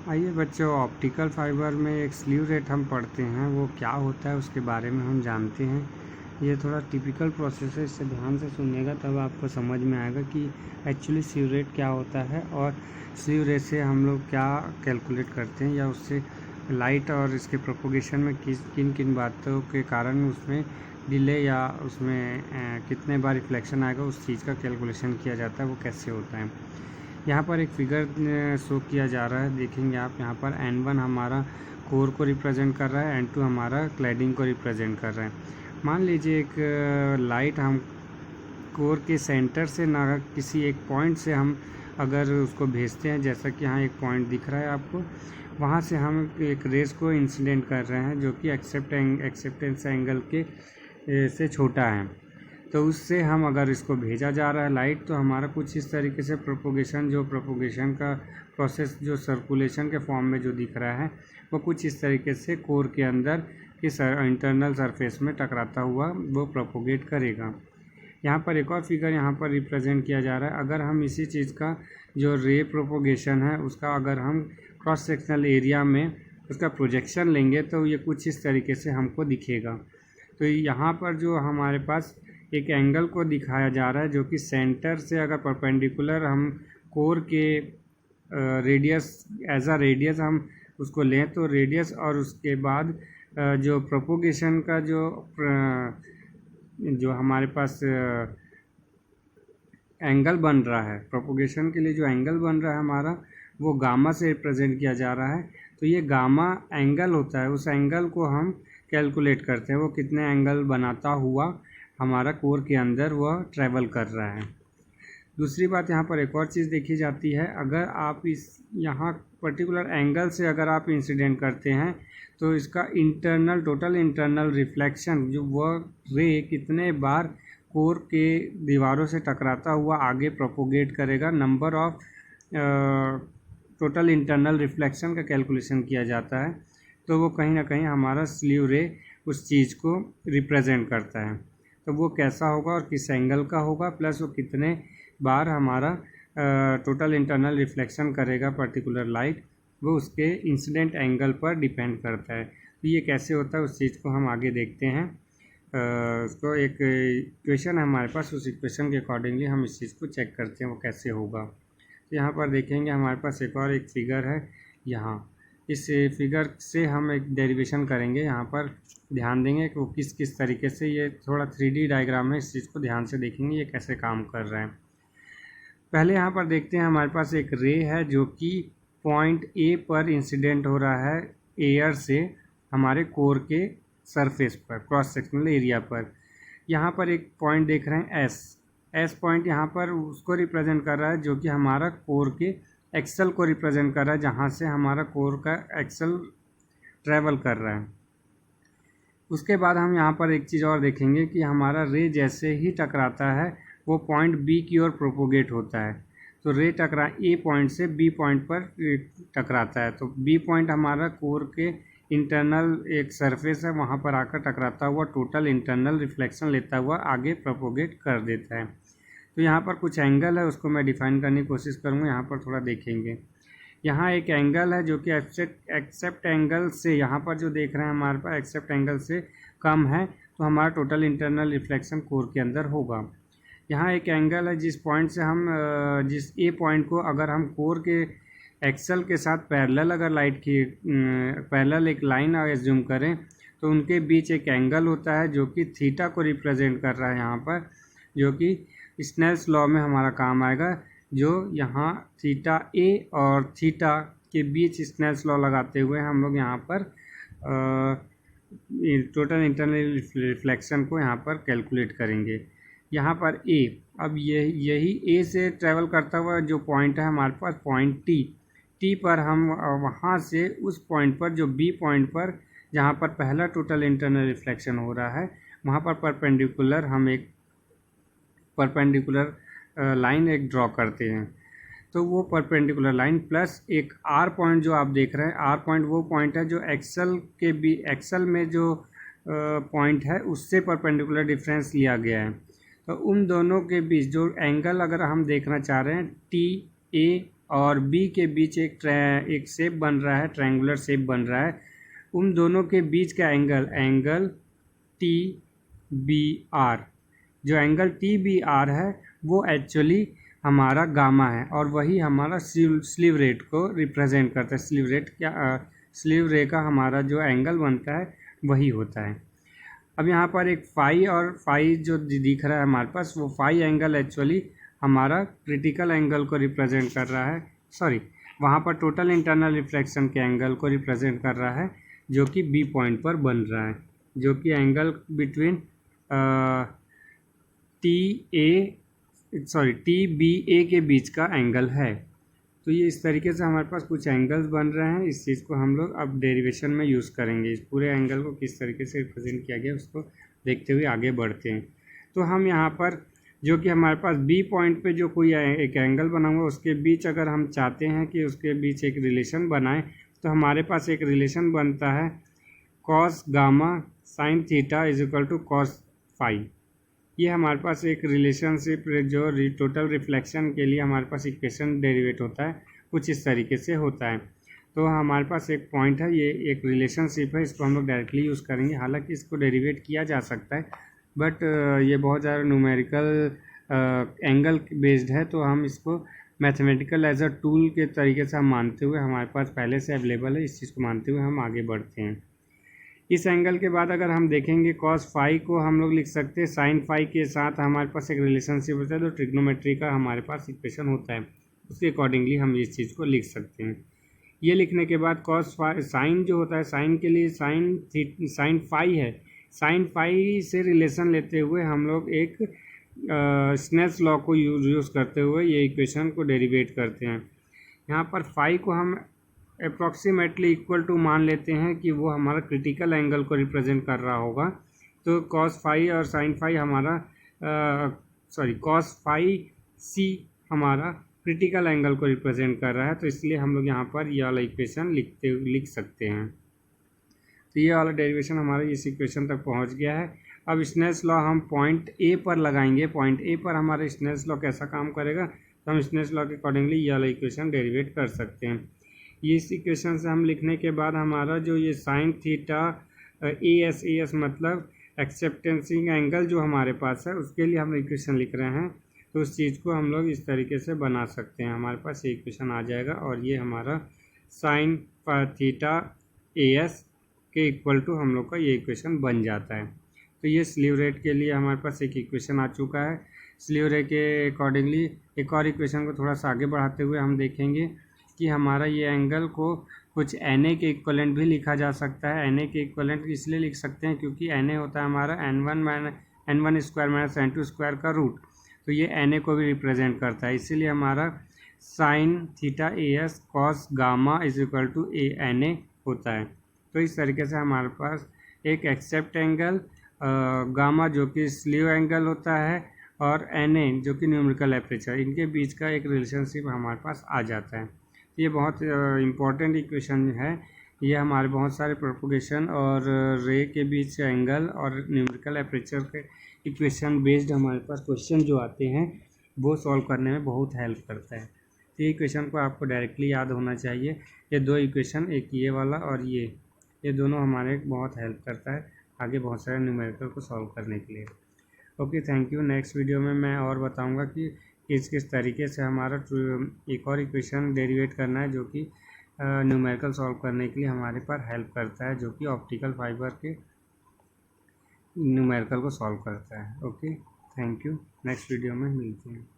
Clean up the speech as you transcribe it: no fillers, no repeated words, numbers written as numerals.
आइए बच्चों, optical fibre में एक स्लीव रेट हम पढ़ते हैं, वो क्या होता है उसके बारे में हम जानते हैं। ये थोड़ा टिपिकल प्रोसेस है, इससे ध्यान से सुनिएगा तब आपको समझ में आएगा कि एक्चुअली स्लीव रेट क्या होता है और स्लीव रेट से हम लोग क्या कैलकुलेट करते हैं, या उससे लाइट और इसके प्रोपोगेशन में किन किन बातों के कारण उसमें डिले या उसमें कितने बार रिफ्लेक्शन आएगा, उस चीज़ का कैलकुलेशन किया जाता है, वो कैसे होता है। यहाँ पर एक फिगर शो किया जा रहा है, देखेंगे आप। यहाँ पर N1 हमारा कोर को रिप्रेजेंट कर रहा है, N2 हमारा क्लैडिंग को रिप्रेजेंट कर रहा है। मान लीजिए एक लाइट हम कोर के सेंटर से ना किसी एक पॉइंट से हम अगर उसको भेजते हैं, जैसा कि यहाँ एक पॉइंट दिख रहा है आपको, वहाँ से हम एक रेस को इंसिडेंट कर रहे हैं जो कि एक्सेप्टेंस एंगल के से छोटा है। तो उससे हम अगर इसको भेजा जा रहा है लाइट, तो हमारा कुछ इस तरीके से प्रोपोगेशन का प्रोसेस जो सर्कुलेशन के फॉर्म में जो दिख रहा है, वो कुछ इस तरीके से कोर के अंदर की इंटरनल सरफेस में टकराता हुआ वो प्रोपोगेट करेगा। यहाँ पर एक और फिगर यहाँ पर रिप्रेजेंट किया जा रहा है। अगर हम इसी चीज़ का जो रे प्रोपोगेशन है उसका अगर हम क्रॉस सेक्शनल एरिया में उसका प्रोजेक्शन लेंगे, तो ये कुछ इस तरीके से हमको दिखेगा। तो यहाँ पर जो हमारे पास एक एंगल को दिखाया जा रहा है, जो कि सेंटर से अगर परपेंडिकुलर हम कोर के रेडियस एज अ रेडियस हम उसको लें, तो रेडियस और उसके बाद जो प्रोपोगेशन का जो हमारे पास एंगल बन रहा है, प्रोपोगेशन के लिए जो एंगल बन रहा है हमारा, वो गामा से रिप्रेजेंट किया जा रहा है। तो ये गामा एंगल होता है, उस एंगल को हम कैलकुलेट करते हैं, वो कितने एंगल बनाता हुआ हमारा कोर के अंदर वह ट्रैवल कर रहा है। दूसरी बात, यहाँ पर एक और चीज़ देखी जाती है। अगर आप इस यहाँ पर्टिकुलर एंगल से अगर आप इंसिडेंट करते हैं, तो इसका टोटल इंटरनल रिफ्लेक्शन जो वह रे कितने बार कोर के दीवारों से टकराता हुआ आगे प्रोपोगेट करेगा, number of total internal reflection का कैलकुलेशन किया जाता है। तो वो कहीं ना कहीं हमारा स्लीव रे उस चीज़ को रिप्रेजेंट करता है। तो वो कैसा होगा और किस एंगल का होगा, प्लस वो कितने बार हमारा टोटल इंटरनल रिफ्लेक्शन करेगा पर्टिकुलर लाइट, वो उसके इंसिडेंट एंगल पर डिपेंड करता है। तो ये कैसे होता है उस चीज़ को हम आगे देखते हैं। उसको एक इक्वेशन है हमारे पास, उस इक्वेशन के अकॉर्डिंगली हम इस चीज़ को चेक करते हैं वो कैसे होगा। तो यहाँ पर देखेंगे हमारे पास एक फिगर है। यहाँ इस फिगर से हम एक डेरिवेशन करेंगे। यहाँ पर ध्यान देंगे कि वो किस किस तरीके से, ये थोड़ा 3D डायग्राम है, इस चीज़ को ध्यान से देखेंगे ये कैसे काम कर रहा है। पहले यहाँ पर देखते हैं, हमारे पास एक रे है जो कि पॉइंट ए पर इंसिडेंट हो रहा है एयर से हमारे कोर के सरफेस पर, क्रॉस सेक्शनल एरिया पर। यहाँ पर एक पॉइंट देख रहे हैं एस पॉइंट, यहाँ पर उसको रिप्रेजेंट कर रहा है जो कि हमारा कोर के एक्सल को रिप्रेजेंट कर रहा है, जहाँ से हमारा कोर का एक्सल ट्रैवल कर रहा है। उसके बाद हम यहाँ पर एक चीज़ और देखेंगे कि हमारा रे जैसे ही टकराता है वो पॉइंट बी की ओर प्रोपोगेट होता है। तो रे ए पॉइंट से बी पॉइंट पर टकराता है, तो बी पॉइंट हमारा कोर के इंटरनल एक सरफेस है, वहाँ पर आकर टकराता हुआ टोटल इंटरनल रिफ्लेक्शन लेता हुआ आगे प्रोपोगेट कर देता है। तो यहाँ पर कुछ एंगल है, उसको मैं डिफाइन करने की कोशिश करूँगा। यहाँ पर थोड़ा देखेंगे, यहाँ एक एंगल है जो कि एक्सेप्ट एंगल से, यहाँ पर जो देख रहे हैं हमारे पास एक्सेप्ट एंगल से कम है, तो हमारा टोटल इंटरनल रिफ्लेक्शन कोर के अंदर होगा। यहाँ एक एंगल है जिस पॉइंट से हम जिस ए पॉइंट को अगर हम कोर के एक्सल के साथ पैरेलल अगर लाइट की पैरेलल एक लाइन एज्यूम करें, तो उनके बीच एक एंगल होता है जो कि थीटा को रिप्रेजेंट कर रहा है यहाँ पर, जो कि स्नेल्स लॉ में हमारा काम आएगा। जो यहाँ थीटा ए और थीटा के बीच स्नेल्स लॉ लगाते हुए हम लोग यहाँ पर टोटल इंटरनल रिफ्लेक्शन को यहाँ पर कैलकुलेट करेंगे। यहाँ पर ए, अब यही ए से ट्रैवल करता हुआ जो पॉइंट है हमारे पास, पॉइंट टी पर हम वहाँ से उस पॉइंट पर जो बी पॉइंट पर जहाँ पर पहला टोटल इंटरनल रिफ्लेक्शन हो रहा है, वहाँ पर परपेंडिकुलर हम एक परपेंडिकुलर लाइन एक ड्रॉ करते हैं। तो वो परपेंडिकुलर लाइन प्लस एक आर पॉइंट जो आप देख रहे हैं, आर पॉइंट वो पॉइंट है जो एक्सल में जो पॉइंट है उससे परपेंडिकुलर डिफरेंस लिया गया है। तो उन दोनों के बीच जो एंगल अगर हम देखना चाह रहे हैं टी ए और बी के बीच एक शेप बन रहा है, ट्रायंगुलर शेप बन रहा है, उन दोनों के बीच का एंगल टी बी आर, जो एंगल टी बी आर है वो एक्चुअली हमारा गामा है और वही हमारा स्लीव रेट को रिप्रेजेंट करता है। स्लीव रे का हमारा जो एंगल बनता है वही होता है। अब यहाँ पर एक फाई और फाई जो दिख रहा है हमारे पास, वो फाई एंगल एक्चुअली हमारा क्रिटिकल एंगल को रिप्रेजेंट कर रहा है, वहाँ पर टोटल इंटरनल रिफ्लेक्शन के एंगल को रिप्रेजेंट कर रहा है, जो कि बी पॉइंट पर बन रहा है, जो कि एंगल बिटवीन टी बी ए के बीच का एंगल है। तो ये इस तरीके से हमारे पास कुछ एंगल्स बन रहे हैं। इस चीज़ को हम लोग अब डेरिवेशन में यूज़ करेंगे। इस पूरे एंगल को किस तरीके से रिप्रेजेंट किया गया उसको देखते हुए आगे बढ़ते हैं। तो हम यहाँ पर जो कि हमारे पास बी पॉइंट पे जो कोई एक एंगल बना हुआ उसके बीच अगर हम चाहते हैं कि उसके बीच एक रिलेशन बनाएं, तो हमारे पास एक रिलेशन बनता है cos gamma sine theta is equal to cos phi. ये हमारे पास एक रिलेशनशिप जो टोटल रिफ्लेक्शन के लिए हमारे पास इक्वेशन डेरिवेट होता है, कुछ इस तरीके से होता है। तो हमारे पास एक पॉइंट है, ये एक रिलेशनशिप है, इसको हम लोग डायरेक्टली यूज़ करेंगे। हालांकि इसको डेरिवेट किया जा सकता है, बट ये बहुत ज़्यादा न्यूमेरिकल एंगल बेस्ड है, तो हम इसको मैथमेटिकल एज अ टूल के तरीके से हम मानते हुए, हमारे पास पहले से अवेलेबल है, इस चीज़ को मानते हुए हम आगे बढ़ते हैं। इस एंगल के बाद अगर हम देखेंगे कॉस फाई को हम लोग लिख सकते हैं साइन फाई के साथ, हमारे पास एक रिलेशनशिप होता है, तो ट्रिग्नोमेट्री का हमारे पास इक्वेशन होता है, उसके अकॉर्डिंगली हम इस चीज़ को लिख सकते हैं। ये लिखने के बाद कॉस फाई साइन जो होता है, साइन के लिए साइन फाई है, साइन फाई से रिलेशन लेते हुए हम लोग एक स्नेल्स लॉ को यूज़ करते हुए ये इक्वेशन को डेरिवेट करते हैं। यहाँ पर फाई को हम अप्रॉक्सीमेटली इक्वल टू मान लेते हैं कि वो हमारा क्रिटिकल एंगल को रिप्रेजेंट कर रहा होगा। तो कॉस फाई और साइन फाई हमारा कॉस फाई सी हमारा क्रिटिकल एंगल को रिप्रेजेंट कर रहा है, तो इसलिए हम लोग यहाँ पर ये वाला इक्वेशन लिख सकते हैं। तो ये वाला डेरिवेशन हमारा इस इक्वेशन तक पहुँच गया है। अब स्नेल्स लॉ हम पॉइंट ए पर लगाएंगे। पॉइंट ए पर हमारा स्नेल्स लॉ कैसा काम करेगा, तो हम स्नेल्स लॉ के अकॉर्डिंगली ये वाला इक्वेशन डेरिवेट कर सकते हैं। ये इस इक्वेशन से हम लिखने के बाद हमारा जो ये साइन थीटा ए एस मतलब एक्सेप्टेंसिंग एंगल जो हमारे पास है, उसके लिए हम इक्वेशन लिख रहे हैं, तो उस चीज़ को हम लोग इस तरीके से बना सकते हैं। हमारे पास ये इक्वेशन आ जाएगा और ये हमारा साइन थीटा ए एस के इक्वल टू हम लोग का ये इक्वेशन बन जाता है। तो ये स्लीव रेट के लिए हमारे पास एक इक्वेशन आ चुका है। स्लीव रेट के अकॉर्डिंगली एक और इक्वेशन को थोड़ा सा आगे बढ़ाते हुए हम देखेंगे कि हमारा ये एंगल को कुछ Na के इक्वलेंट भी लिखा जा सकता है। Na के इक्वलेंट इसलिए लिख सकते हैं क्योंकि Na होता है हमारा n1 square minus n2 square का रूट, तो ये Na को भी रिप्रेजेंट करता है। इसीलिए हमारा sine theta as cos gamma is equal to Na होता है। तो इस तरीके से हमारे पास एक एक्सेप्ट एंगल गामा जो कि स्लीव एंगल होता है और Na जो कि न्यूमेरिकल एपरेचर, इनके बीच का एक रिलेशनशिप हमारे पास आ जाता है। ये बहुत इम्पॉर्टेंट इक्वेशन है। ये हमारे बहुत सारे प्रोपोगेशन और रे के बीच एंगल और न्यूमेरिकल एपरेचर के इक्वेशन बेस्ड हमारे पास क्वेश्चन जो आते हैं वो सॉल्व करने में बहुत हेल्प करता है। तो ये इक्वेशन को आपको डायरेक्टली याद होना चाहिए। ये दो इक्वेशन, एक ये वाला और ये दोनों हमारे बहुत हेल्प करता है आगे बहुत सारे न्यूमेरिकल को सॉल्व करने के लिए। Okay, thank you. Next video में मैं और बताऊंगा कि किस तरीके से हमारा एक और इक्वेशन डेरिवेट करना है जो कि न्यूमेरिकल सॉल्व करने के लिए हमारे पर हेल्प करता है, जो कि ऑप्टिकल फाइबर के न्यूमेरिकल को सॉल्व करता है। Okay, thank you. Next video में मिलते हैं।